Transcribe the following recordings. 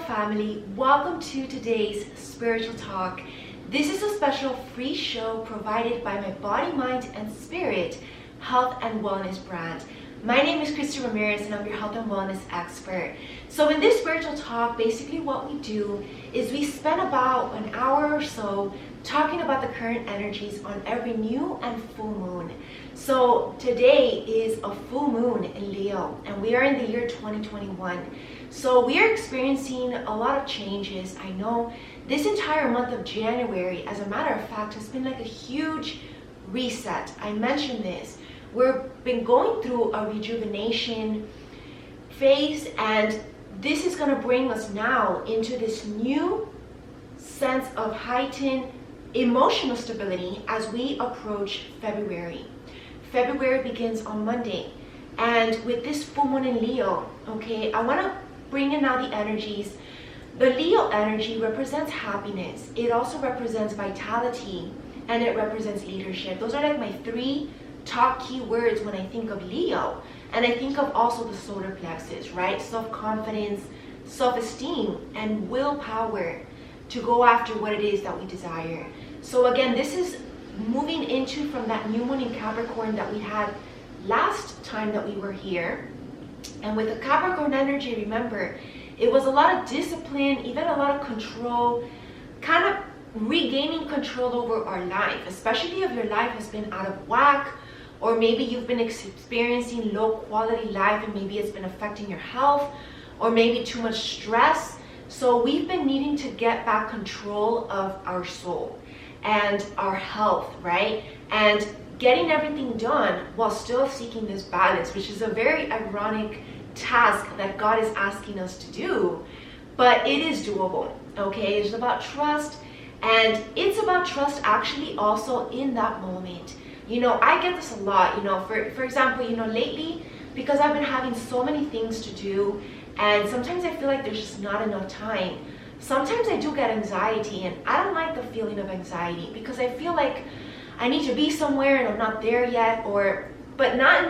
family, welcome to today's spiritual talk. This is a special free show provided by my body, mind, and spirit health and wellness brand. My name is Christie Ramirez and I'm your health and wellness expert. So in this spiritual talk, basically what we do is we spend about an hour or so talking about the current energies on every new and full moon. So today is a full moon in Leo and we are in the year 2021. So we are experiencing a lot of changes. I know this entire month of January, as a matter of fact, has been like a huge reset. I mentioned this. We've been going through a rejuvenation phase, and this is going to bring us now into this new sense of heightened emotional stability as we approach February. February begins on Monday, and with this full moon in Leo, okay, I want to bring in now the energies. The Leo energy represents happiness. It also represents vitality, and it represents leadership. Those are like my three top key words when I think of Leo. And I think of also the solar plexus, right? Self-confidence, self-esteem, and willpower to go after what it is that we desire. So again, this is moving into from that new moon in Capricorn that we had last time that we were here. And with the Capricorn energy, remember, it was a lot of discipline, even a lot of control, kind of regaining control over our life, especially if your life has been out of whack, or maybe you've been experiencing low quality life and maybe it's been affecting your health, or maybe too much stress. So we've been needing to get back control of our soul and our health, right? And getting everything done while still seeking this balance, which is a very ironic task that God is asking us to do, but it is doable, okay? It's about trust, and it's about trust actually also in that moment. You know, I get this a lot, you know, for example, you know, lately, because I've been having so many things to do, and sometimes I feel like there's just not enough time. Sometimes I do get anxiety, and I don't like the feeling of anxiety because I feel like I need to be somewhere and I'm not there yet, but not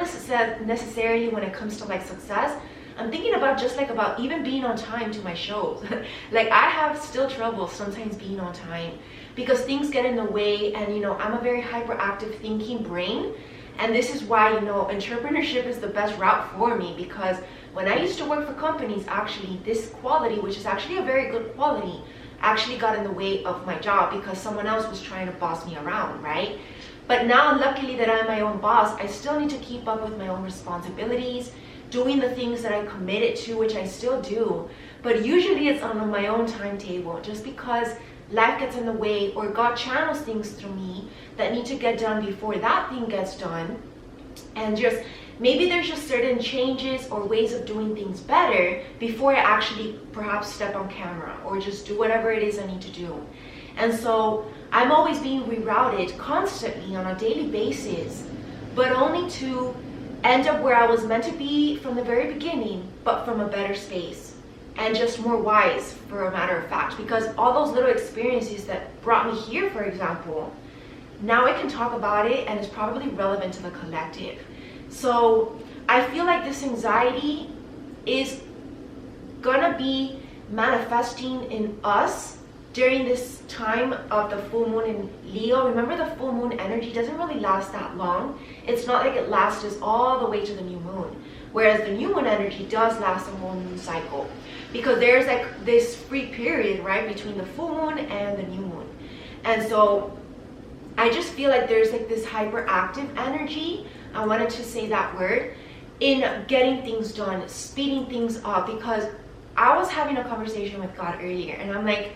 necessarily when it comes to like success. I'm thinking about just like about even being on time to my shows. Like I have still trouble sometimes being on time because things get in the way, and you know, I'm a very hyperactive thinking brain, and this is why, you know, entrepreneurship is the best route for me, because when I used to work for companies, actually this quality, which is actually a very good quality, actually got in the way of my job because someone else was trying to boss me around, right? But now, luckily that I'm my own boss, I still need to keep up with my own responsibilities, doing the things that I committed to, which I still do. But usually it's on my own timetable, just because life gets in the way or God channels things through me that need to get done before that thing gets done. And just maybe there's just certain changes or ways of doing things better before I actually perhaps step on camera or just do whatever it is I need to do. And so I'm always being rerouted constantly on a daily basis, but only to end up where I was meant to be from the very beginning, but from a better space and just more wise, for a matter of fact, because all those little experiences that brought me here, for example, now I can talk about it and it's probably relevant to the collective. So I feel like this anxiety is gonna be manifesting in us during this time of the full moon in Leo. Remember, the full moon energy doesn't really last that long. It's not like it lasts us all the way to the new moon, whereas the new moon energy does last a whole moon cycle, because there's like this free period, right, between the full moon and the new moon. And so I just feel like there's like this hyperactive energy, I wanted to say that word, in getting things done, speeding things up, because I was having a conversation with God earlier and I'm like,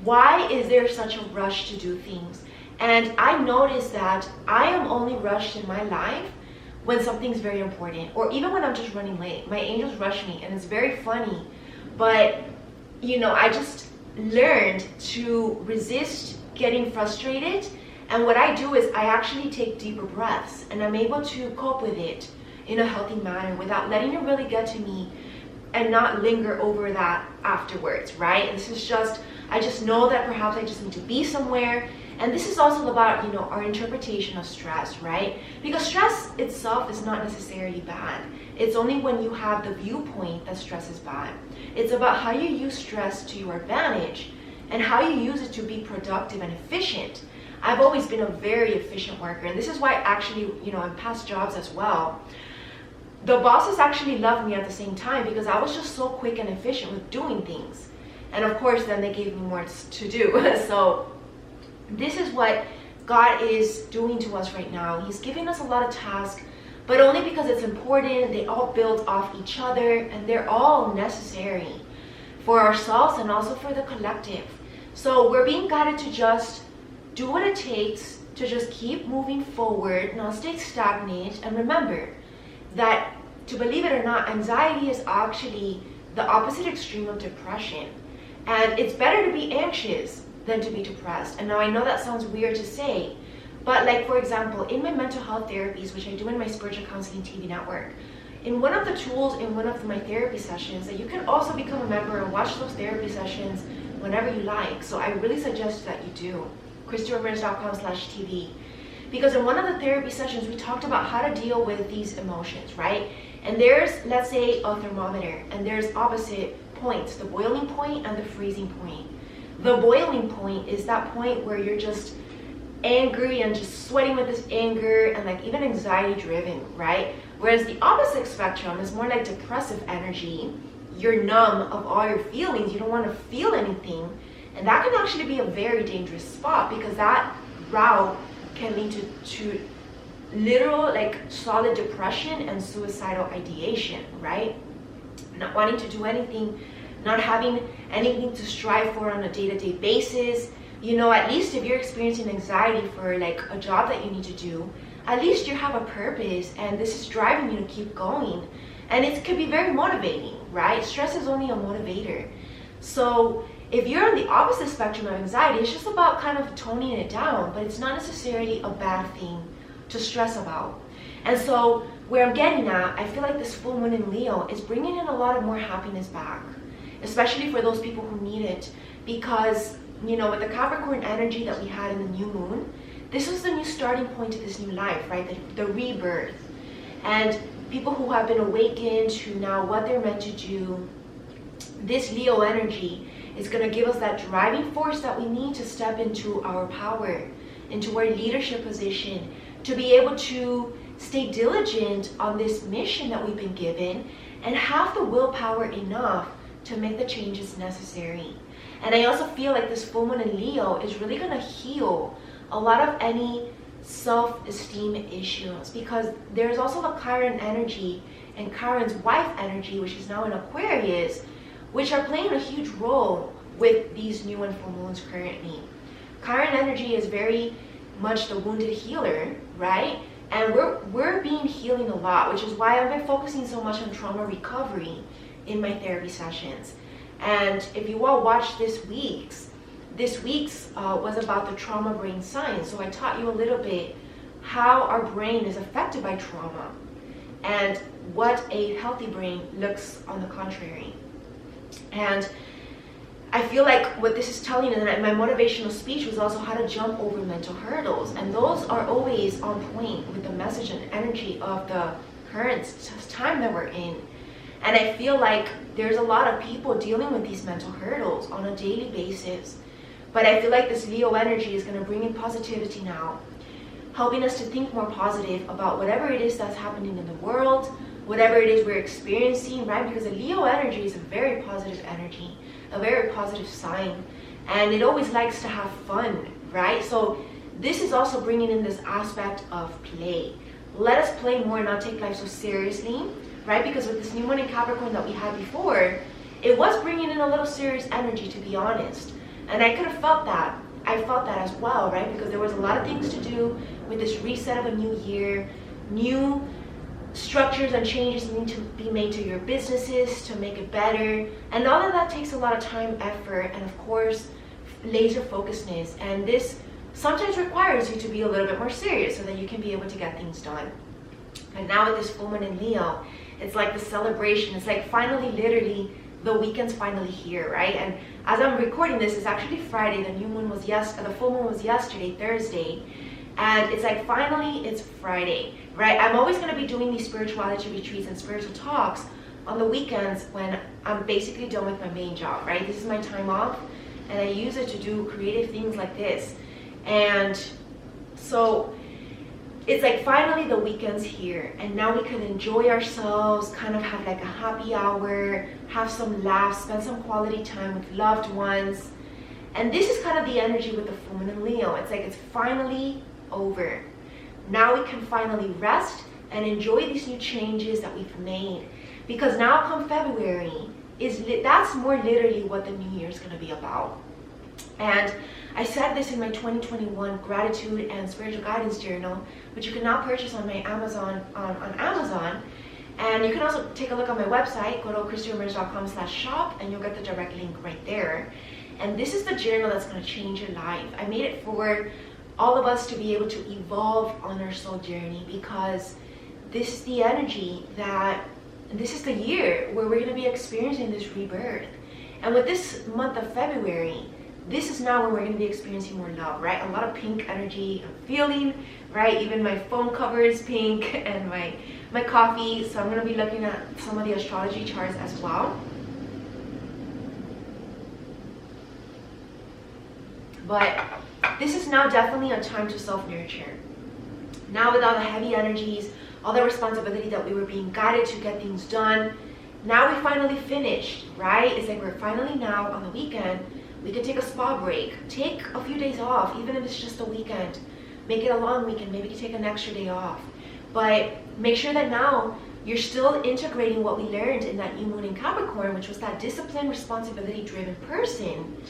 why is there such a rush to do things? And I noticed that I am only rushed in my life when something's very important, or even when I'm just running late. My angels rush me and it's very funny, but you know, I just learned to resist getting frustrated. And what I do is I actually take deeper breaths and I'm able to cope with it in a healthy manner without letting it really get to me and not linger over that afterwards, right? And this is just, I just know that perhaps I just need to be somewhere And this is also about, our interpretation of stress, right? Because stress itself is not necessarily bad. It's only when you have the viewpoint that stress is bad. It's about how you use stress to your advantage and how you use it to be productive and efficient. I've always been a very efficient worker, and this is why actually, in past jobs as well, the bosses actually loved me at the same time because I was just so quick and efficient with doing things. And of course, then they gave me more to do. So this is what God is doing to us right now. He's giving us a lot of tasks, but only because it's important. They all build off each other, and they're all necessary for ourselves and also for the collective. So we're being guided to just do what it takes to just keep moving forward, not stay stagnant. And remember that, to believe it or not, anxiety is actually the opposite extreme of depression. And it's better to be anxious than to be depressed. And now I know that sounds weird to say, but like, for example, in my mental health therapies, which I do in my spiritual counseling TV network, in one of the tools in one of my therapy sessions, that you can also become a member and watch those therapy sessions whenever you like. So I really suggest that you do. ChristieRamirez.com/TV. Because in one of the therapy sessions, we talked about how to deal with these emotions, right? And there's, let's say, a thermometer, and there's opposite points, the boiling point and the freezing point. The boiling point is that point where you're just angry and just sweating with this anger and like even anxiety driven, right? Whereas the opposite spectrum is more like depressive energy. You're numb of all your feelings. You don't want to feel anything. And that can actually be a very dangerous spot, because that route can lead to literal, like, solid depression and suicidal ideation, right? Not wanting to do anything, not having anything to strive for on a day-to-day basis. At least if you're experiencing anxiety for like a job that you need to do, at least you have a purpose, and this is driving you to keep going. And it could be very motivating, right? Stress is only a motivator. So if you're on the opposite spectrum of anxiety, it's just about kind of toning it down, but it's not necessarily a bad thing to stress about. And so where I'm getting at, I feel like this full moon in Leo is bringing in a lot of more happiness back, especially for those people who need it. Because, with the Capricorn energy that we had in the new moon, this was the new starting point to this new life, right? The rebirth. And people who have been awakened to now what they're meant to do, this Leo energy is going to give us that driving force that we need to step into our power, into our leadership position, to be able to stay diligent on this mission that we've been given and have the willpower enough to make the changes necessary. And I also feel like this full moon in Leo is really going to heal a lot of any self-esteem issues, because there's also the Chiron energy and Chiron's wife energy, which is now in Aquarius, which are playing a huge role with these new and full moons currently. Chiron energy is very much the wounded healer, right? And we're being healing a lot, which is why I've been focusing so much on trauma recovery in my therapy sessions. And if you all watched this week's was about the trauma brain science. So I taught you a little bit how our brain is affected by trauma and what a healthy brain looks on the contrary. And I feel like what this is telling, and my motivational speech was also how to jump over mental hurdles. And those are always on point with the message and energy of the current time that we're in. And I feel like there's a lot of people dealing with these mental hurdles on a daily basis. But I feel like this Leo energy is going to bring in positivity now, helping us to think more positive about whatever it is that's happening in the world, whatever it is we're experiencing, right? Because the Leo energy is a very positive energy, a very positive sign, and it always likes to have fun, right? So this is also bringing in this aspect of play. Let us play more and not take life so seriously, right? Because with this new moon in Capricorn that we had before, it was bringing in a little serious energy, to be honest. And I could have felt that. I felt that as well, right? Because there was a lot of things to do with this reset of a new year, new structures and changes need to be made to your businesses to make it better. And all of that takes a lot of time, effort, and of course, laser focusedness. And this sometimes requires you to be a little bit more serious so that you can be able to get things done. And now with this full moon in Leo, it's like the celebration. It's like finally literally the weekend's finally here, right? And as I'm recording this, it's actually Friday. The new moon was the full moon was yesterday, Thursday. And it's like, finally, it's Friday, right? I'm always going to be doing these spirituality retreats and spiritual talks on the weekends when I'm basically done with my main job, right? This is my time off, and I use it to do creative things like this. And so it's like, finally the weekend's here, and now we can enjoy ourselves, kind of have like a happy hour, have some laughs, spend some quality time with loved ones. And this is kind of the energy with the full moon in Leo. It's like, it's finally over. Now we can finally rest and enjoy these new changes that we've made, because now come February that's more literally what the new year is going to be about. And I said this in my 2021 gratitude and spiritual guidance journal, which you can now purchase on my Amazon on Amazon. And you can also take a look on my website. Go to christieramirez.com/shop and you'll get the direct link right there. And this is the journal that's going to change your life. I made it for all of us to be able to evolve on our soul journey, because this is the energy that, this is the year where we're going to be experiencing this rebirth. And with this month of February, this is now when we're going to be experiencing more love, right? A lot of pink energy I'm feeling, right? Even my phone cover is pink, and my coffee. So I'm going to be looking at some of the astrology charts as well. But this is now definitely a time to self-nurture. Now, with all the heavy energies, all the responsibility that we were being guided to get things done, now we finally finished, right? It's like, we're finally now on the weekend, we can take a spa break, take a few days off, even if it's just a weekend. Make it a long weekend, maybe you take an extra day off. But make sure that now you're still integrating what we learned in that new moon in Capricorn, which was that disciplined, responsibility-driven person,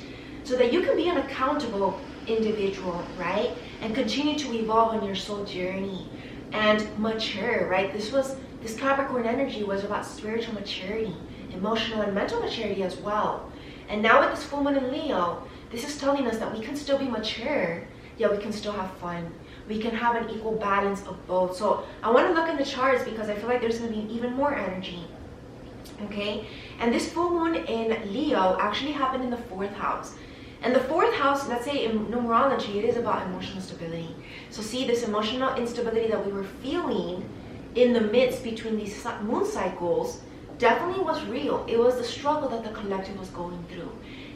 so that you can be an accountable individual, right? And continue to evolve on your soul journey and mature, right? This Capricorn energy was about spiritual maturity, emotional and mental maturity as well. And now with this full moon in Leo, this is telling us that we can still be mature, yet we can still have fun. We can have an equal balance of both. So I want to look in the charts, because I feel like there's going to be even more energy. Okay? And this full moon in Leo actually happened in the 4th house. And the 4th house, let's say in numerology, it is about emotional stability. So see, this emotional instability that we were feeling in the midst between these moon cycles definitely was real. It was the struggle that the collective was going through.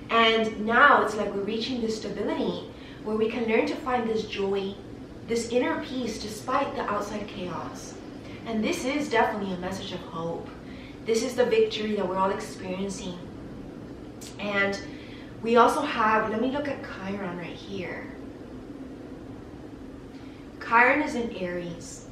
And now it's like we're reaching this stability where we can learn to find this joy, this inner peace despite the outside chaos. And this is definitely a message of hope. This is the victory that we're all experiencing. And we also have, let me look at Chiron right here. Chiron is in Aries.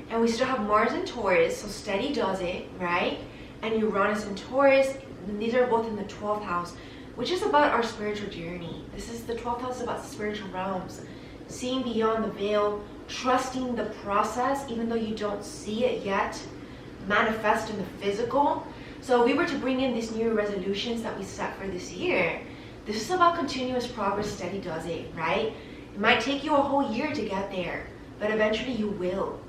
And we still have Mars in Taurus, so steady does it, right? And Uranus in Taurus, and these are both in the 12th house, which is about our spiritual journey. The 12th house is about spiritual realms, seeing beyond the veil, trusting the process, even though you don't see it yet, manifest in the physical. So we were to bring in these new resolutions that we set for this year. This is about continuous progress, steady does it, right? It might take you a whole year to get there, but eventually you will,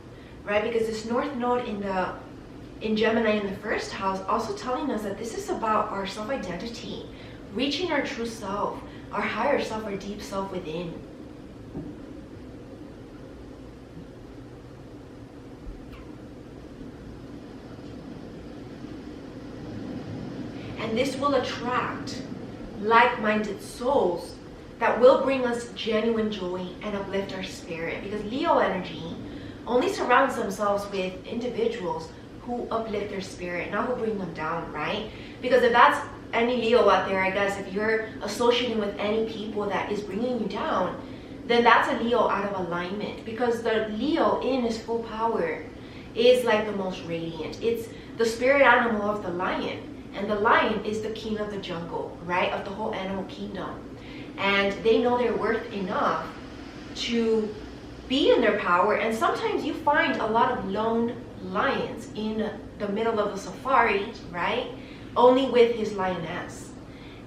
right? Because this North Node in Gemini in the 1st house also telling us that this is about our self-identity, reaching our true self, our higher self, our deep self within. And this will attract like-minded souls that will bring us genuine joy and uplift our spirit, because Leo energy only surrounds themselves with individuals who uplift their spirit, not who bring them down, right? Because if that's any Leo out there, I guess, if you're associating with any people that is bringing you down, then that's a Leo out of alignment, because the Leo in his full power is like the most radiant. It's the spirit animal of the lion. And the lion is the king of the jungle, right? Of the whole animal kingdom. And they know their worth enough to be in their power. And sometimes you find a lot of lone lions in the middle of the safari, right? Only with his lioness.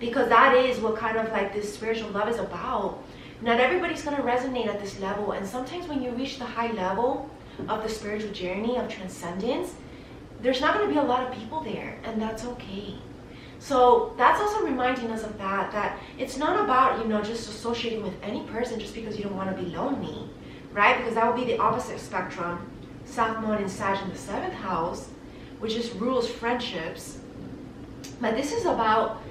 Because that is what kind of like this spiritual love is about. Not everybody's going to resonate at this level. And sometimes when you reach the high level, of the spiritual journey of transcendence, there's not going to be a lot of people there, and that's okay. So that's also reminding us of that it's not about, just associating with any person just because you don't want to be lonely, right? Because that would be the opposite spectrum. South Node in Sag in the 7th house, which just rules friendships. But this is about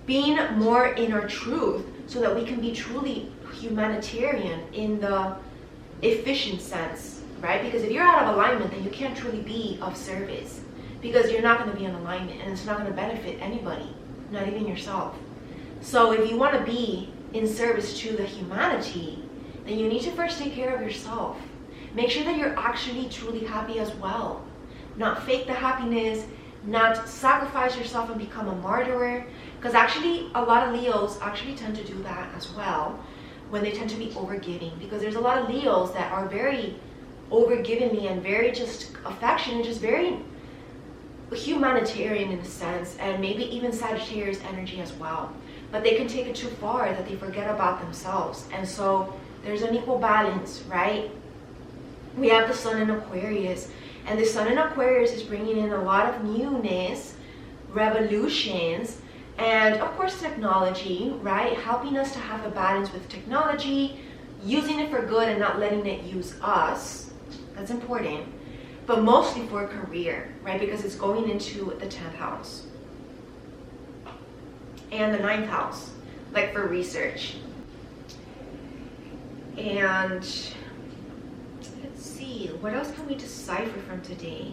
being more in our truth so that we can be truly humanitarian in the efficient sense, right? Because if you're out of alignment, then you can't truly be of service, because you're not going to be in alignment, and it's not going to benefit anybody, not even yourself. So if you want to be in service to the humanity, then you need to first take care of yourself. Make sure that you're actually truly happy as well. Not fake the happiness, not sacrifice yourself and become a martyr. Because actually, a lot of Leos actually tend to do that as well, when they tend to be overgiving. Because there's a lot of Leos that are very overgivingly and very just affectionate, just very humanitarian in a sense, and maybe even Sagittarius energy as well. But they can take it too far that they forget about themselves. And so there's an equal balance, right? We have the Sun in Aquarius, and the Sun in Aquarius is bringing in a lot of newness, revolutions, and of course technology, right? Helping us to have a balance with technology, using it for good and not letting it use us. That's important. But mostly for a career, right? Because it's going into the 10th house and the 9th house, like for research. And let's see, what else can we decipher from today?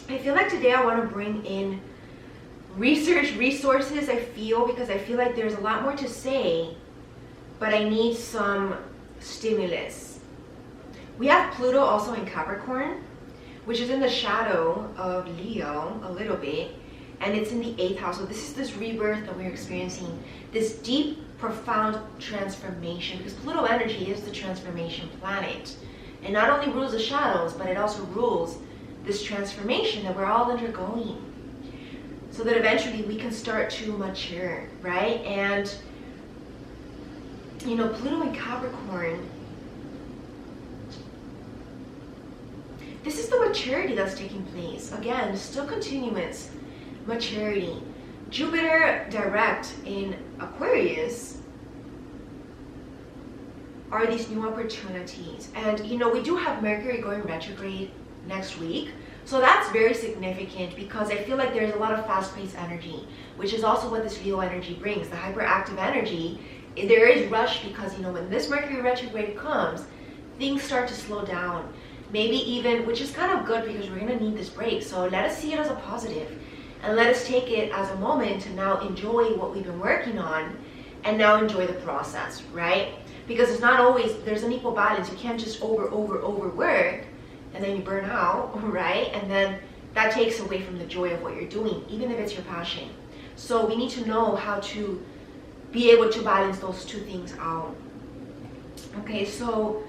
I feel like today I want to bring in research resources, because I feel like there's a lot more to say, but I need some stimulus. We have Pluto also in Capricorn, which is in the shadow of Leo a little bit, and it's in the 8th house. So this is this rebirth that we're experiencing, this deep, profound transformation, because Pluto energy is the transformation planet. And not only rules the shadows, but it also rules this transformation that we're all undergoing, so that eventually we can start to mature, right? And, Pluto in Capricorn, this is the maturity that's taking place. Again, still continuous maturity. Jupiter direct in Aquarius are these new opportunities. And, we do have Mercury going retrograde next week. So that's very significant, because I feel like there's a lot of fast-paced energy, which is also what this Leo energy brings, the hyperactive energy. There is rush because, when this Mercury retrograde comes, things start to slow down. Maybe even, which is kind of good because we're going to need this break. So let us see it as a positive, and let us take it as a moment to now enjoy what we've been working on, and now enjoy the process, right? Because it's not always, there's an equal balance. You can't just overwork, and then you burn out, right? And then that takes away from the joy of what you're doing, even if it's your passion. So we need to know how to be able to balance those two things out. Okay, so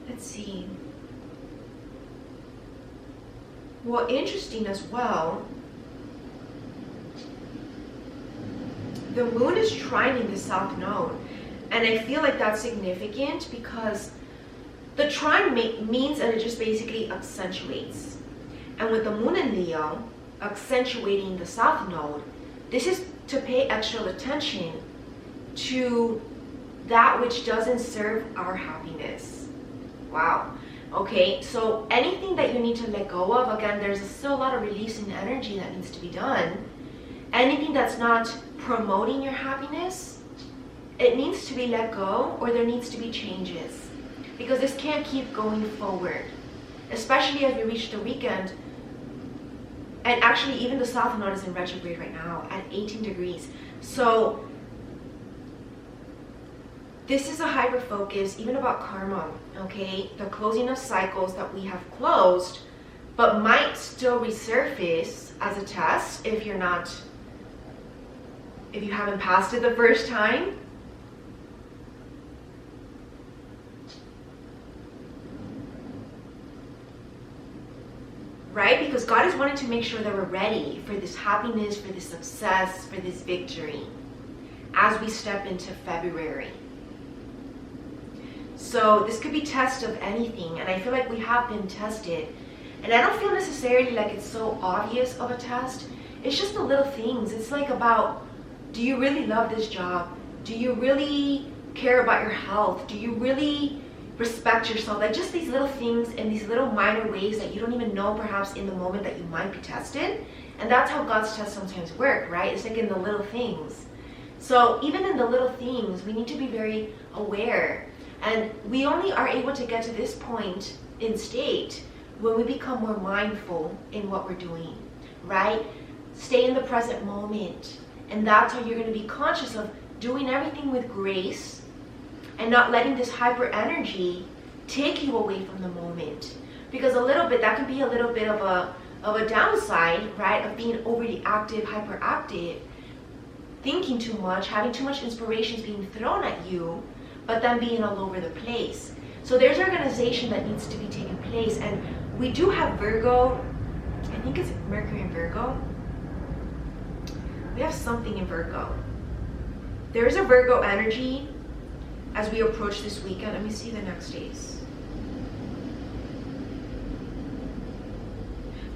let's see. Well, interesting as well, the moon is trining the South Node, and I feel like that's significant because the trine means that it just basically accentuates. And with the moon in Leo accentuating the South Node, this is to pay extra attention to that which doesn't serve our happiness. Wow. Okay, so anything that you need to let go of, again, there's still a lot of releasing energy that needs to be done. Anything that's not promoting your happiness, it needs to be let go, or there needs to be changes. Because this can't keep going forward, especially as we reach the weekend. And actually, even the South Node is in retrograde right now at 18 degrees. So this is a hyper focus, even about karma, okay? The closing of cycles that we have closed, but might still resurface as a test if you haven't passed it the first time. Right? Because God is wanting to make sure that we're ready for this happiness, for this success, for this victory as we step into February. So this could be test of anything, and I feel like we have been tested. And I don't feel necessarily like it's so obvious of a test. It's just the little things. It's like about, do you really love this job? Do you really care about your health? Do you really respect yourself? Like just these little things in these little minor ways that you don't even know perhaps in the moment that you might be tested. And that's how God's tests sometimes work, right? It's like in the little things. So even in the little things, we need to be very aware. And we only are able to get to this point in state when we become more mindful in what we're doing, right? Stay in the present moment. And that's how you're going to be conscious of doing everything with grace and not letting this hyper energy take you away from the moment. Because a little bit, that can be a little bit of a downside, right? Of being overly active, hyperactive, thinking too much, having too much inspirations being thrown at you, but then being all over the place. So there's organization that needs to be taking place. And we do have Virgo, I think it's Mercury in Virgo. We have something in Virgo. There is a Virgo energy as we approach this weekend. Let me see the next days.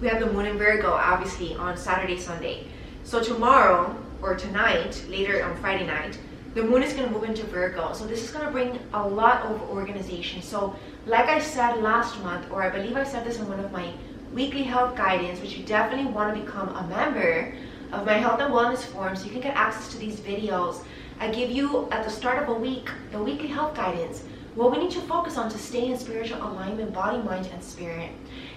We have the moon in Virgo, obviously, on Saturday, Sunday. So tomorrow, or tonight, later on Friday night, the moon is going to move into Virgo. So this is going to bring a lot of organization. So like I said last month, or I believe I said this in one of my weekly health guidance, which you definitely want to become a member of my health and wellness forum so you can get access to these videos. I give you at the start of a week the weekly health guidance, what we need to focus on to stay in spiritual alignment, body, mind, and spirit.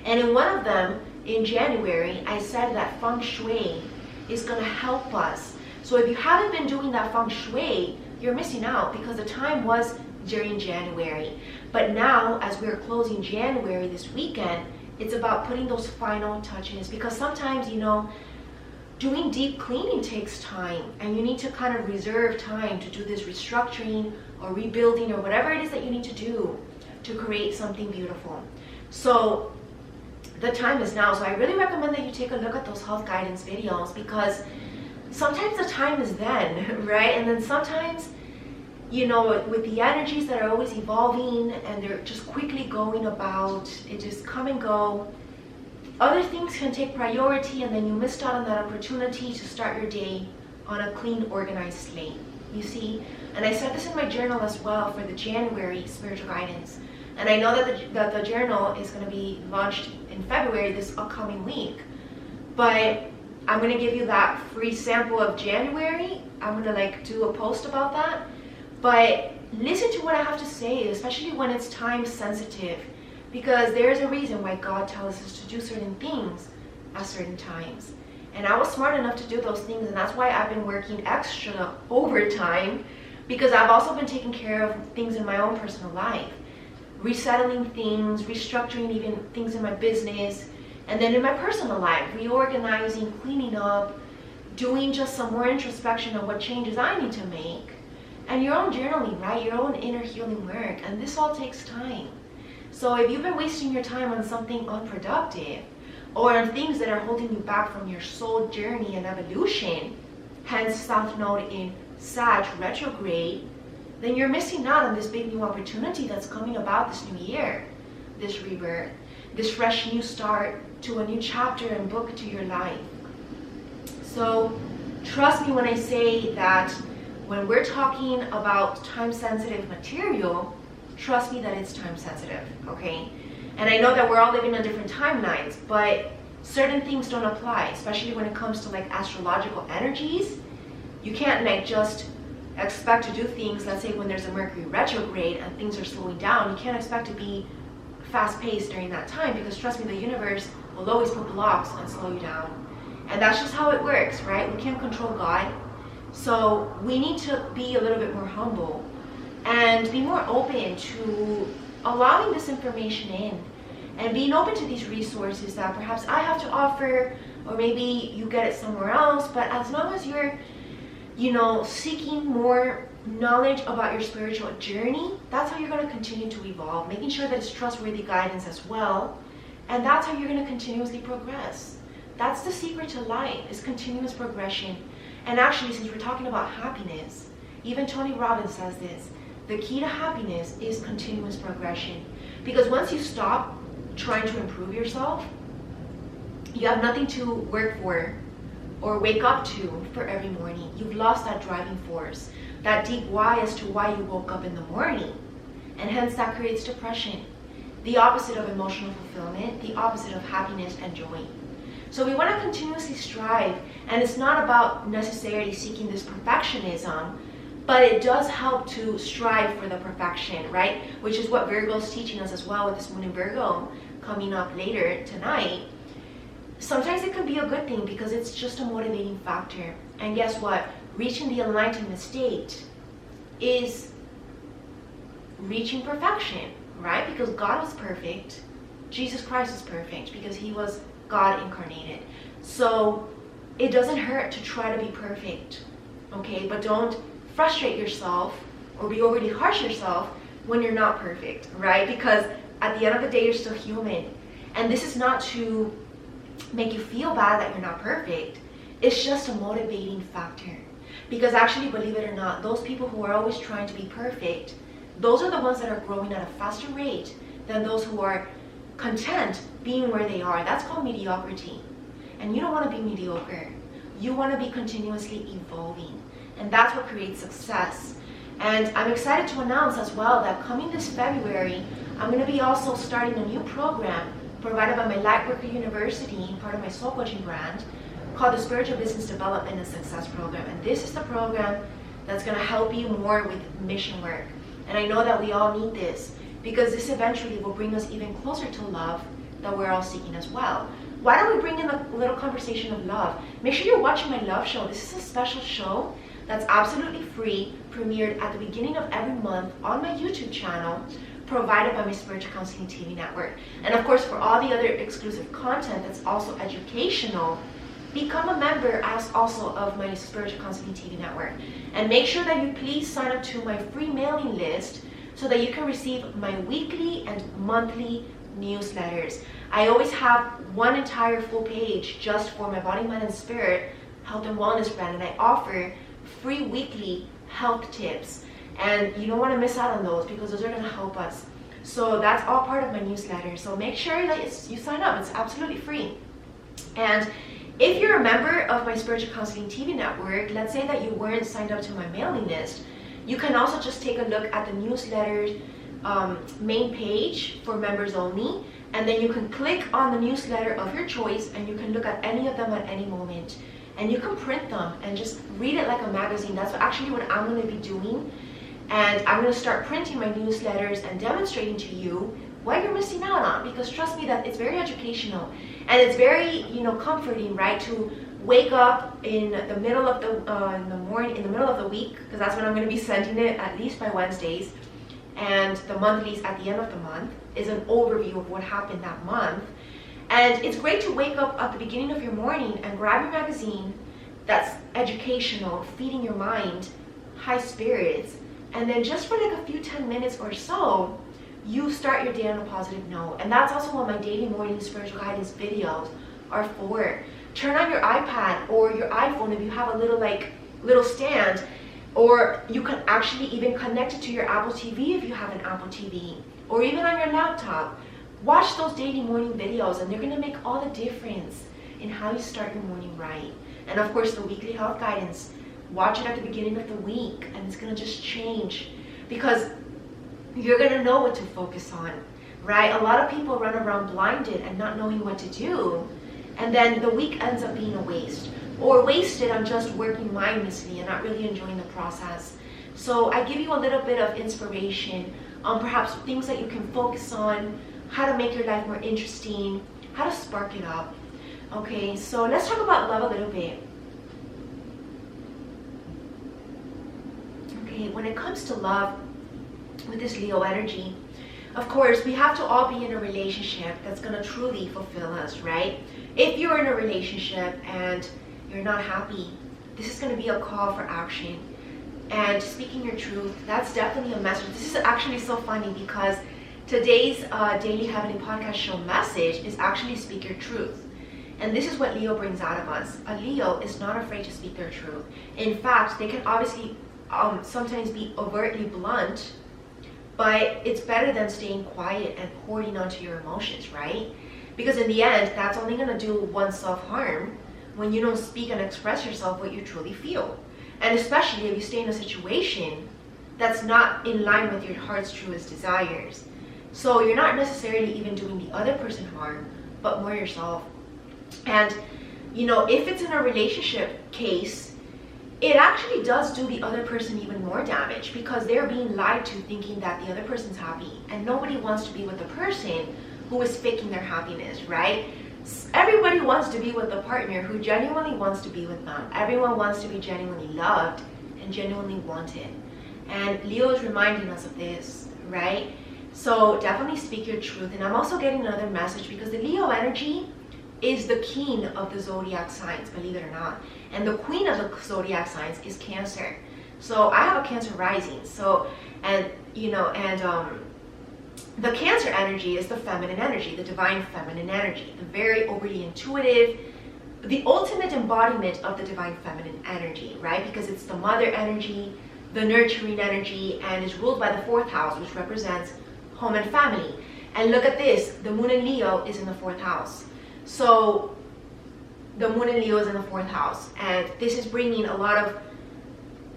And in one of them, in January, I said that feng shui is going to help us. So if you haven't been doing that feng shui, you're missing out, because the time was during January. But now, as we're closing January this weekend, it's about putting those final touches, because sometimes, you know, doing deep cleaning takes time, and you need to kind of reserve time to do this restructuring or rebuilding or whatever it is that you need to do to create something beautiful. So the time is now. So I really recommend that you take a look at those health guidance videos, because sometimes the time is then, right? And then sometimes, you know, with the energies that are always evolving and they're just quickly going about, it just come and go. Other things can take priority, and then you missed out on that opportunity to start your day on a clean, organized slate, you see? And I said this in my journal as well for the January spiritual guidance. And I know that the journal is going to be launched in February, this upcoming week. But I'm going to give you that free sample of January. I'm going to do a post about that. But listen to what I have to say, especially when it's time sensitive. Because there's a reason why God tells us to do certain things at certain times. And I was smart enough to do those things, and that's why I've been working extra overtime, because I've also been taking care of things in my own personal life. Resettling things, restructuring even things in my business, and then in my personal life, reorganizing, cleaning up, doing just some more introspection on what changes I need to make. And your own journaling, right? Your own inner healing work. And this all takes time. So if you've been wasting your time on something unproductive, or on things that are holding you back from your soul journey and evolution, hence South Node in Sag retrograde, then you're missing out on this big new opportunity that's coming about this new year, this rebirth, this fresh new start to a new chapter and book to your life. So trust me when I say that when we're talking about time-sensitive material, trust me that it's time-sensitive, okay? And I know that we're all living on different timelines, but certain things don't apply, especially when it comes to astrological energies. You can't just expect to do things, let's say when there's a Mercury retrograde and things are slowing down, you can't expect to be fast-paced during that time, because trust me, the universe will always put blocks and slow you down. And that's just how it works, right? We can't control God. So we need to be a little bit more humble and be more open to allowing this information in, and being open to these resources that perhaps I have to offer, or maybe you get it somewhere else. But as long as you're, seeking more knowledge about your spiritual journey, that's how you're going to continue to evolve, making sure that it's trustworthy guidance as well. And that's how you're going to continuously progress. That's the secret to life, is continuous progression. And actually, since we're talking about happiness, even Tony Robbins says this, the key to happiness is continuous progression. Because once you stop trying to improve yourself, you have nothing to work for or wake up to for every morning. You've lost that driving force, that deep why as to why you woke up in the morning. And hence that creates depression, the opposite of emotional fulfillment, the opposite of happiness and joy. So we want to continuously strive, and it's not about necessarily seeking this perfectionism, but it does help to strive for the perfection, right? Which is what Virgo is teaching us as well with this moon in Virgo coming up later tonight. Sometimes it can be a good thing because it's just a motivating factor. And guess what? Reaching the enlightenment state is reaching perfection, right? Because God was perfect. Jesus Christ is perfect because he was God incarnated. So it doesn't hurt to try to be perfect, okay? But don't frustrate yourself or be overly harsh yourself when you're not perfect, right? Because at the end of the day, you're still human. And this is not to make you feel bad that you're not perfect. It's just a motivating factor. Because actually, believe it or not, those people who are always trying to be perfect, those are the ones that are growing at a faster rate than those who are content being where they are. That's called mediocrity. And you don't want to be mediocre. You want to be continuously evolving. And that's what creates success. And I'm excited to announce as well that coming this February, I'm going to be also starting a new program provided by my Lightworker University, part of my soul coaching brand, called the Spiritual Business Development and Success Program. And this is the program that's going to help you more with mission work. And I know that we all need this because this eventually will bring us even closer to love that we're all seeking as well. Why don't we bring in a little conversation of love? Make sure you're watching my love show. This is a special show that's absolutely free, premiered at the beginning of every month on my YouTube channel, provided by my Spiritual Counseling TV network. And of course, for all the other exclusive content that's also educational, become a member as also of my Spiritual Counseling TV network. And make sure that you please sign up to my free mailing list so that you can receive my weekly and monthly newsletters. I always have one entire full page just for my body, mind, and spirit health and wellness brand, and I offer free weekly health tips. And you don't want to miss out on those because those are going to help us. So that's all part of my newsletter. So make sure that you sign up. It's absolutely free. And if you're a member of my Spiritual Counseling TV network, let's say that you weren't signed up to my mailing list, you can also just take a look at the newsletter's main page for members only, and then you can click on the newsletter of your choice and you can look at any of them at any moment. And you can print them and just read it like a magazine. That's actually what I'm going to be doing. And I'm going to start printing my newsletters and demonstrating to you what you're missing out on, because trust me that it's very educational and it's very, comforting, right? To wake up in the middle of the in the middle of the week, because that's when I'm going to be sending it, at least by Wednesdays, and the monthlies at the end of the month is an overview of what happened that month. And it's great to wake up at the beginning of your morning and grab your magazine that's educational, feeding your mind high spirits, and then just for like a few 10 minutes or so, you start your day on a positive note. And that's also what my daily morning spiritual guidance videos are for. Turn on your iPad or your iPhone if you have a little stand, or you can actually even connect it to your Apple TV if you have an Apple TV, or even on your laptop. Watch those daily morning videos and they're going to make all the difference in how you start your morning right. And of course, the weekly health guidance, watch it at the beginning of the week and it's going to just change, because you're going to know what to focus on, right? A lot of people run around blinded and not knowing what to do, and then the week ends up being a waste, or wasted on just working mindlessly and not really enjoying the process. So I give you a little bit of inspiration on perhaps things that you can focus on, how to make your life more interesting, how to spark it up. Okay, so let's talk about love a little bit. Okay, when it comes to love, with this Leo energy, of course, we have to all be in a relationship that's going to truly fulfill us, right? If you're in a relationship and you're not happy, this is going to be a call for action. And speaking your truth, that's definitely a message. This is actually so funny because today's Daily Heavenly Podcast show message is actually speak your truth. And this is what Leo brings out of us. A Leo is not afraid to speak their truth. In fact, they can obviously sometimes be overtly blunt, but it's better than staying quiet and hoarding onto your emotions, right? Because in the end, that's only going to do oneself harm when you don't speak and express yourself what you truly feel. And especially if you stay in a situation that's not in line with your heart's truest desires. So you're not necessarily even doing the other person harm, but more yourself. And, you know, if it's in a relationship case, it actually does do the other person even more damage, because they're being lied to thinking that the other person's happy. And nobody wants to be with the person who is faking their happiness, right? Everybody wants to be with a partner who genuinely wants to be with them. Everyone wants to be genuinely loved and genuinely wanted. And Leo is reminding us of this, right? So definitely speak your truth. And I'm also getting another message, because the Leo energy is the king of the zodiac signs, believe it or not. And the queen of the zodiac signs is Cancer. So I have a Cancer rising. So, and you know, and the Cancer energy is the feminine energy, the divine feminine energy, the very overly intuitive, the ultimate embodiment of the divine feminine energy, right? Because it's the mother energy, the nurturing energy, and is ruled by the 4th house, which represents home and family. And look at this, the moon in Leo is in the 4th house. So the moon in Leo is in the 4th house, and this is bringing a lot of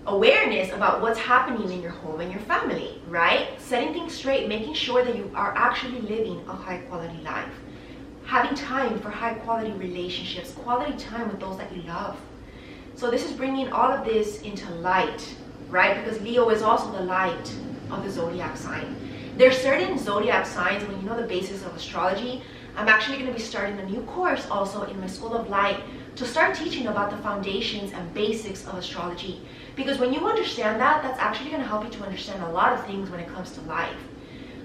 awareness about what's happening in your home and your family, right? Setting things straight, making sure that you are actually living a high quality life, having time for high quality relationships, quality time with those that you love. So this is bringing all of this into light, right? Because Leo is also the light of the zodiac sign. There's certain zodiac signs, when you know the basis of astrology. I'm actually going to be starting a new course also in my School of Light to start teaching about the foundations and basics of astrology. Because when you understand that, that's actually going to help you to understand a lot of things when it comes to life.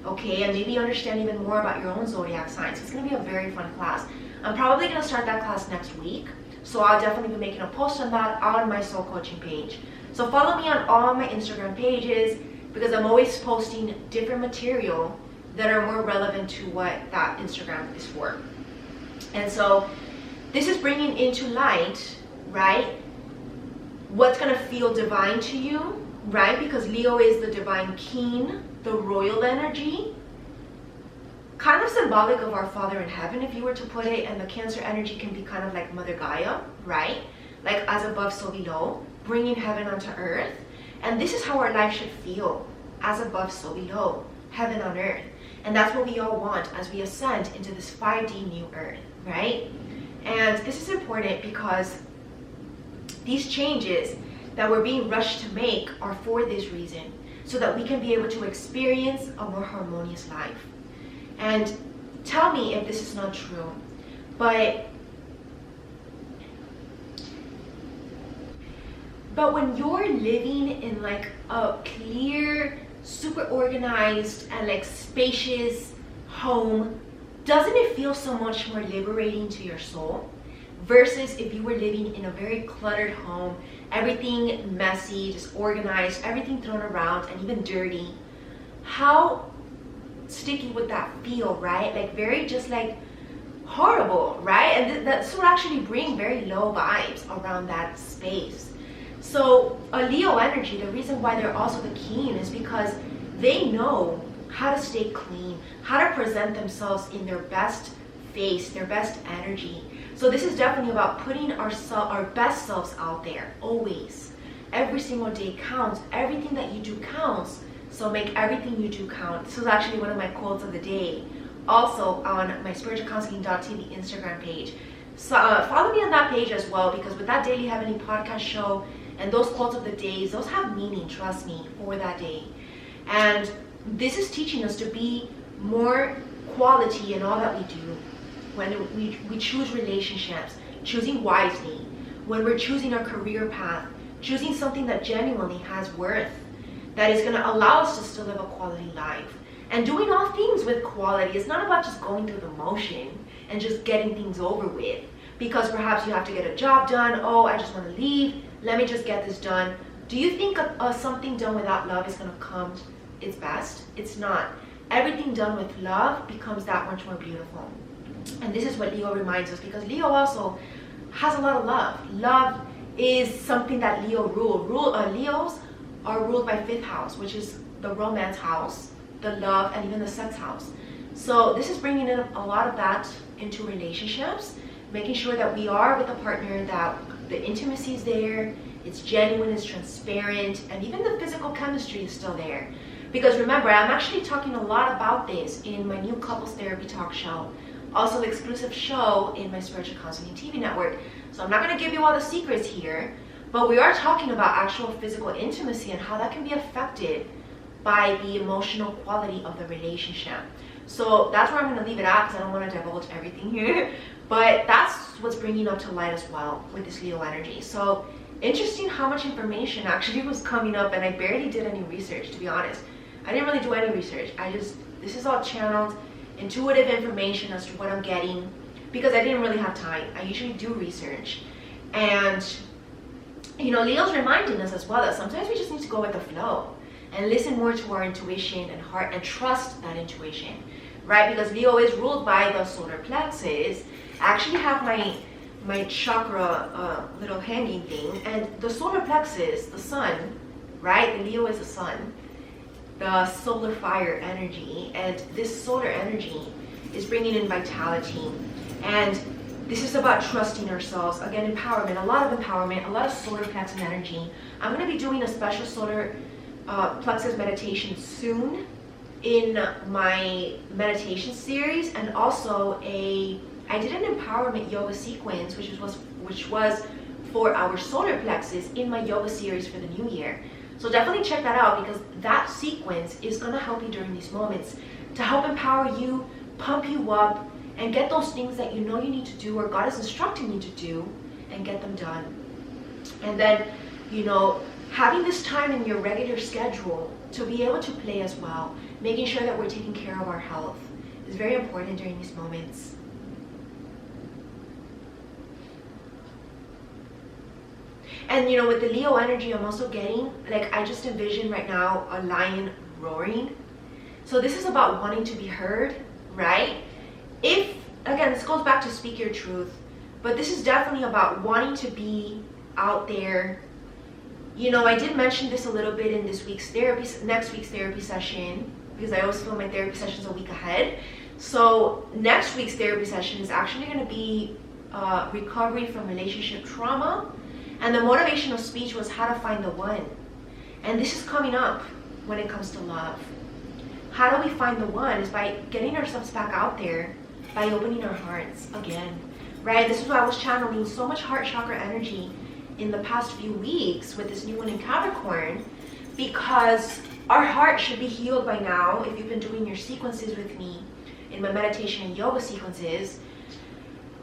Okay, and maybe understand even more about your own zodiac signs. It's going to be a very fun class. I'm probably going to start that class next week. So I'll definitely be making a post on that on my soul coaching page. So follow me on all my Instagram pages, because I'm always posting different material that are more relevant to what that Instagram is for. And so this is bringing into light, right, what's going to feel divine to you, right? Because Leo is the divine king, the royal energy, kind of symbolic of our Father in heaven, if you were to put it. And the Cancer energy can be kind of like Mother Gaia, right? Like as above, so below, bringing heaven onto earth. And this is how our life should feel, as above, so below, heaven on earth. And that's what we all want as we ascend into this 5D new earth, right? And this is important because these changes that we're being rushed to make are for this reason, so that we can be able to experience a more harmonious life. And tell me if this is not true, but when you're living in like a clear, super organized and like spacious home, doesn't it feel so much more liberating to your soul? Versus if you were living in a very cluttered home, everything messy, disorganized, everything thrown around and even dirty. How sticky would that feel, right? Like very just like horrible, right? And this would actually bring very low vibes around that space. So a Leo energy, the reason why they're also the king is because they know how to stay clean, how to present themselves in their best face, their best energy. So this is definitely about putting our best selves out there, always. Every single day counts. Everything that you do counts. So make everything you do count. This is actually one of my quotes of the day. Also on my spiritualcounseling.tv Instagram page. So follow me on that page as well, because with that daily heavenly podcast show and those quotes of the days, those have meaning, trust me, for that day. And this is teaching us to be more quality in all that we do. When we choose relationships, choosing wisely, when we're choosing our career path, choosing something that genuinely has worth, that is going to allow us to still live a quality life. And doing all things with quality. It's not about just going through the motion and just getting things over with. Because perhaps you have to get a job done. Oh, I just want to leave. Let me just get this done. Do you think something done without love is going to come its best? It's not. Everything done with love becomes that much more beautiful. And this is what Leo reminds us, because Leo also has a lot of love. Love is something that Leos are ruled by 5th house, which is the romance house, the love, and even the sex house. So this is bringing in a lot of that into relationships, making sure that we are with a partner, that the intimacy is there, it's genuine, it's transparent, and even the physical chemistry is still there. Because remember, I'm actually talking a lot about this in my new couples therapy talk show, also the exclusive show in my spiritual counseling TV network. So I'm not going to give you all the secrets here, but we are talking about actual physical intimacy and how that can be affected by the emotional quality of the relationship. So that's where I'm going to leave it at, because I don't want to divulge everything here. But that's what's bringing up to light as well with this Leo energy. So interesting how much information actually was coming up, and I barely did any research, to be honest. I didn't really do any research. This is all channeled, intuitive information as to what I'm getting, because I didn't really have time. I usually do research. And, you know, Leo's reminding us as well that sometimes we just need to go with the flow and listen more to our intuition and heart and trust that intuition, right? Because Leo is ruled by the solar plexus. I actually have my chakra little hanging thing, and the solar plexus, the sun, right? The Leo is the sun, the solar fire energy, and this solar energy is bringing in vitality. And this is about trusting ourselves. Again, empowerment, a lot of solar plexus energy. I'm going to be doing a special solar plexus meditation soon in my meditation series, and also I did an empowerment yoga sequence, which was for our solar plexus in my yoga series for the new year. So definitely check that out, because that sequence is going to help you during these moments to help empower you, pump you up, and get those things that you know you need to do or God is instructing you to do, and get them done. And then, you know, having this time in your regular schedule to be able to play as well, making sure that we're taking care of our health is very important during these moments. And you know, with the Leo energy, I'm also getting, like, I just envision right now a lion roaring. So this is about wanting to be heard, right? If, again, this goes back to speak your truth, but this is definitely about wanting to be out there. You know, I did mention this a little bit in next week's therapy session, because I always film my therapy sessions a week ahead. So next week's therapy session is actually going to be recovery from relationship trauma. And the motivation of speech was how to find the one. And this is coming up when it comes to love. How do we find the one is by getting ourselves back out there, by opening our hearts again, right? This is why I was channeling so much heart chakra energy in the past few weeks with this new one in Capricorn, because our heart should be healed by now. If you've been doing your sequences with me in my meditation and yoga sequences,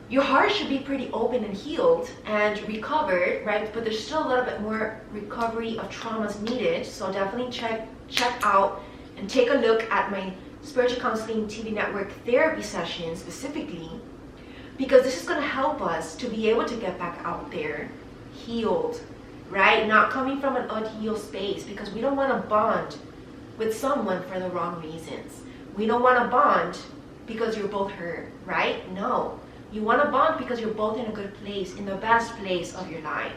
your heart should be pretty open and healed and recovered, right? But there's still a little bit more recovery of traumas needed. So definitely check out and take a look at my spiritual counseling TV network therapy session specifically, because this is going to help us to be able to get back out there healed, right? Not coming from an unhealed space, because we don't want to bond with someone for the wrong reasons. We don't want to bond because you're both hurt, right? No. You want to bond because you're both in a good place, in the best place of your life.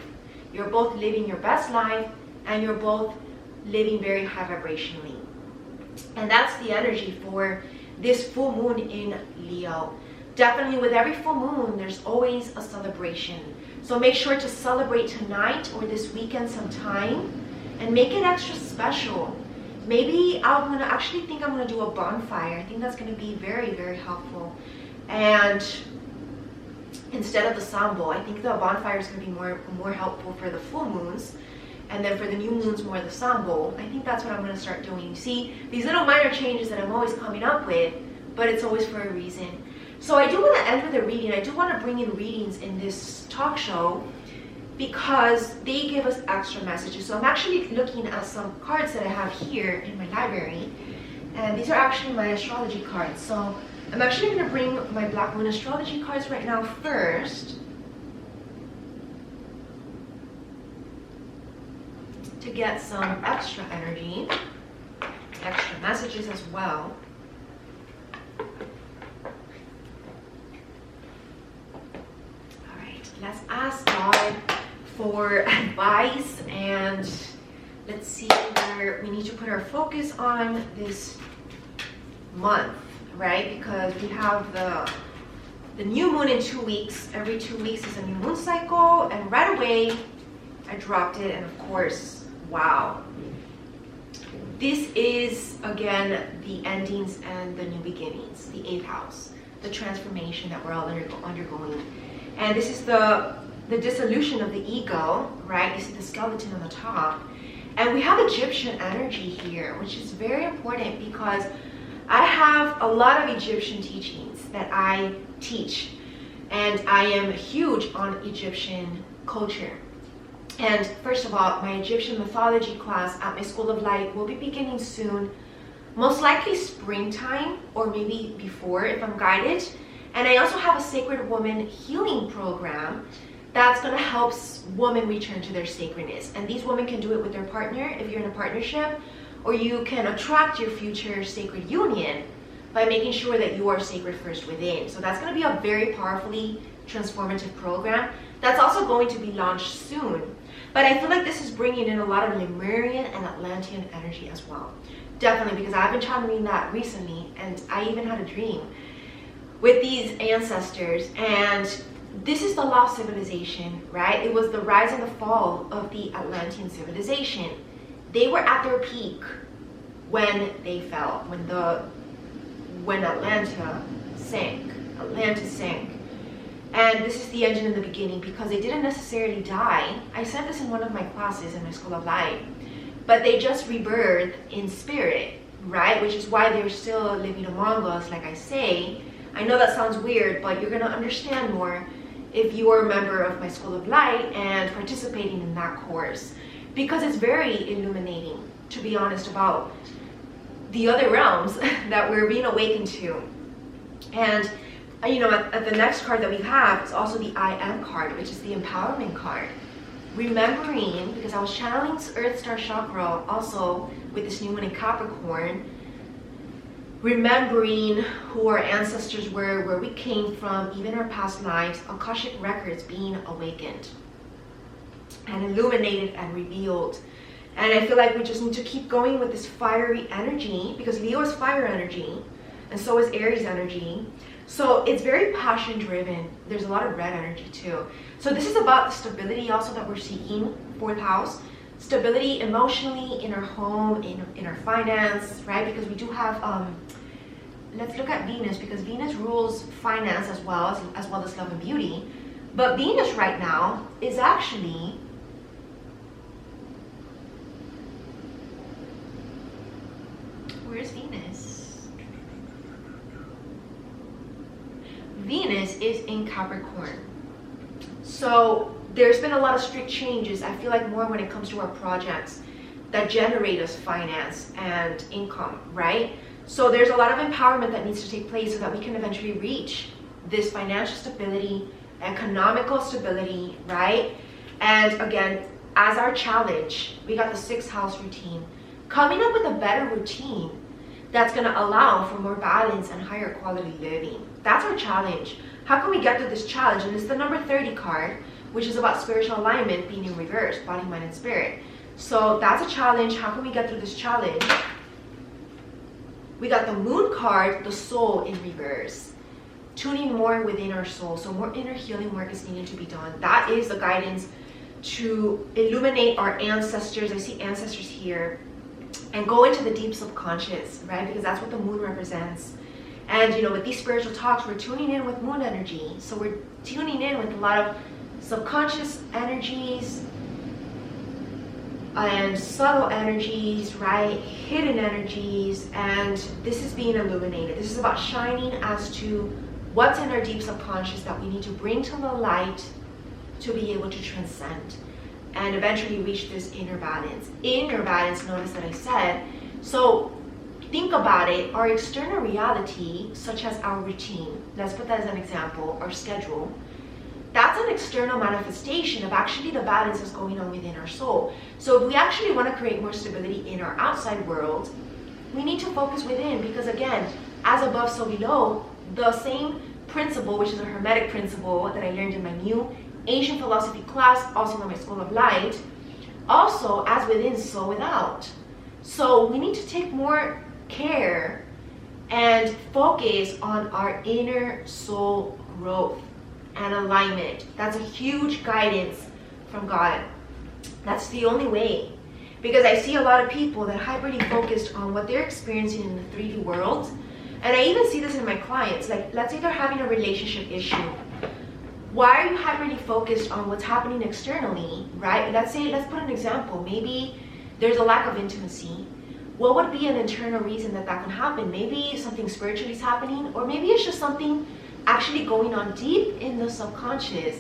You're both living your best life, and you're both living very high vibrationally. And that's the energy for this full moon in Leo. Definitely with every full moon, there's always a celebration. So make sure to celebrate tonight or this weekend sometime, and make it extra special. Maybe I'm going to do a bonfire. I think that's going to be very, very helpful. And instead of the sambo, I think the bonfire is going to be more helpful for the full moons, and then for the new moons more the sambo. I think that's what I'm going to start doing. You see, these little minor changes that I'm always coming up with, but it's always for a reason. So I do want to end with a reading. I do want to bring in readings in this talk show because they give us extra messages. So I'm actually looking at some cards that I have here in my library, and these are actually my astrology cards. So I'm actually going to bring my Black Moon astrology cards right now first, to get some extra energy, extra messages as well. Alright, let's ask God for advice and let's see where we need to put our focus on this month, right? Because we have the new moon in 2 weeks. Every 2 weeks is a new moon cycle, and right away I dropped it, and of course, wow. This is, again, the endings and the new beginnings, the 8th house, the transformation that we're all undergoing. And this is the dissolution of the ego, right? You see the skeleton on the top. And we have Egyptian energy here, which is very important because I have a lot of Egyptian teachings that I teach. And I am huge on Egyptian culture. And first of all, my Egyptian mythology class at my School of Light will be beginning soon, most likely springtime or maybe before if I'm guided. And I also have a Sacred Woman healing program that's going to help women return to their sacredness. And these women can do it with their partner if you're in a partnership, or you can attract your future sacred union by making sure that you are sacred first within. So that's going to be a very powerfully transformative program that's also going to be launched soon. But I feel like this is bringing in a lot of Lemurian and Atlantean energy as well. Definitely, because I've been channeling that recently, and I even had a dream with these ancestors. And this is the lost civilization, right? It was the rise and the fall of the Atlantean civilization. They were at their peak when they fell, when Atlanta sank. Atlantis sank. And this is the engine in the beginning, because they didn't necessarily die. I said this in one of my classes in my School of Light, but they just rebirthed in spirit, right? Which is why they're still living among us, like I say. I know that sounds weird, but you're going to understand more if you are a member of my School of Light and participating in that course, because it's very illuminating, to be honest, about the other realms that we're being awakened to. And you know, at the next card that we have is also the I Am card, which is the empowerment card. Remembering, because I was channeling Earth Star Chakra also with this new one in Capricorn, remembering who our ancestors were, where we came from, even our past lives, Akashic records being awakened and illuminated and revealed. And I feel like we just need to keep going with this fiery energy, because Leo is fire energy, and so is Aries energy. So it's very passion driven. There's a lot of red energy too. So this is about the stability also that we're seeking, 4th house. Stability emotionally in our home, in our finance, right? Because we do have, let's look at Venus, because Venus rules finance as well as love and beauty. But Venus right now is actually, where's Venus? Venus is in Capricorn. So there's been a lot of strict changes, I feel like, more when it comes to our projects that generate us finance and income, right? So there's a lot of empowerment that needs to take place so that we can eventually reach this financial stability, economical stability, right? And again, as our challenge, we got the 6th house routine. Coming up with a better routine that's going to allow for more balance and higher quality living. That's our challenge. How can we get through this challenge? And it's the number 30 card, which is about spiritual alignment being in reverse, body, mind, and spirit. So that's a challenge. How can we get through this challenge? We got the moon card, the soul in reverse. Tuning more within our soul. So more inner healing work is needed to be done. That is the guidance to illuminate our ancestors. I see ancestors here. And go into the deep subconscious, right? Because that's what the moon represents. And you know, with these spiritual talks, we're tuning in with moon energy. So we're tuning in with a lot of subconscious energies and subtle energies, right? Hidden energies. And this is being illuminated. This is about shining as to what's in our deep subconscious that we need to bring to the light to be able to transcend and eventually reach this inner balance. Inner balance, notice that I said. So think about it, our external reality, such as our routine, let's put that as an example, our schedule, that's an external manifestation of actually the balance that's going on within our soul. So if we actually want to create more stability in our outside world, we need to focus within, because again, as above, so below, the same principle, which is a Hermetic principle that I learned in my new Asian philosophy class, also in my School of Light, Also, as within, so without. So we need to take more care and focus on our inner soul growth and alignment. That's a huge guidance from God. That's the only way. Because I see a lot of people that are hyperly focused on what they're experiencing in the 3D world. And I even see this in my clients. Like, let's say they're having a relationship issue. Why are you hyperly focused on what's happening externally, right? Let's put an example. Maybe there's a lack of intimacy. What would be an internal reason that can happen? Maybe something spiritually is happening, or maybe it's just something actually going on deep in the subconscious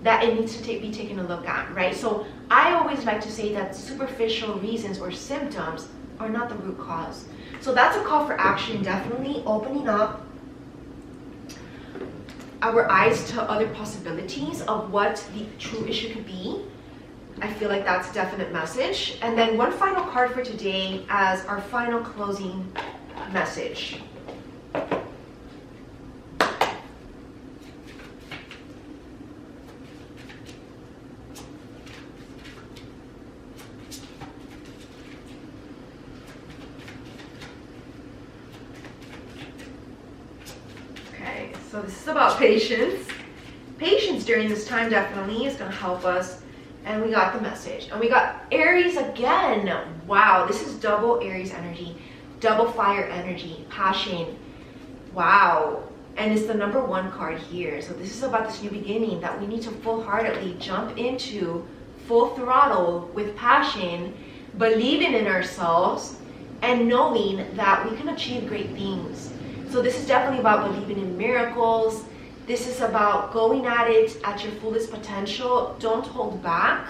that it needs to be taken a look at, right? So I always like to say that superficial reasons or symptoms are not the root cause. So that's a call for action, definitely opening up our eyes to other possibilities of what the true issue could be. I feel like that's a definite message. And then one final card for today as our final closing message. Okay, so this is about patience. Patience during this time definitely is going to help us. And we got the message. And we got Aries again. Wow, this is double Aries energy, double fire energy, passion. Wow. And it's the number 1 card here. So this is about this new beginning that we need to full-heartedly jump into, full throttle with passion, believing in ourselves, and knowing that we can achieve great things. So this is definitely about believing in miracles. This is about going at it at your fullest potential. Don't hold back.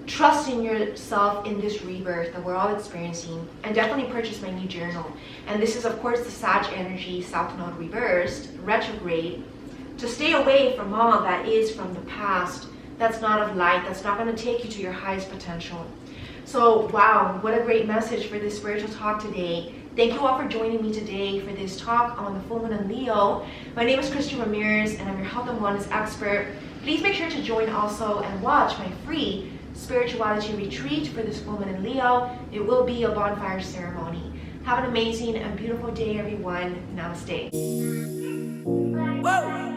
Trust in yourself in this rebirth that we're all experiencing. And definitely purchase my new journal. And this is, of course, the Sag energy, South Node reversed, retrograde. To stay away from all that is from the past, that's not of light, that's not going to take you to your highest potential. So, wow, what a great message for this spiritual talk today. Thank you all for joining me today for this talk on the full moon in Leo. My name is Christie Ramirez and I'm your health and wellness expert. Please make sure to join also and watch my free spirituality retreat for this full moon in Leo. It will be a bonfire ceremony. Have an amazing and beautiful day, everyone. Namaste. Whoa.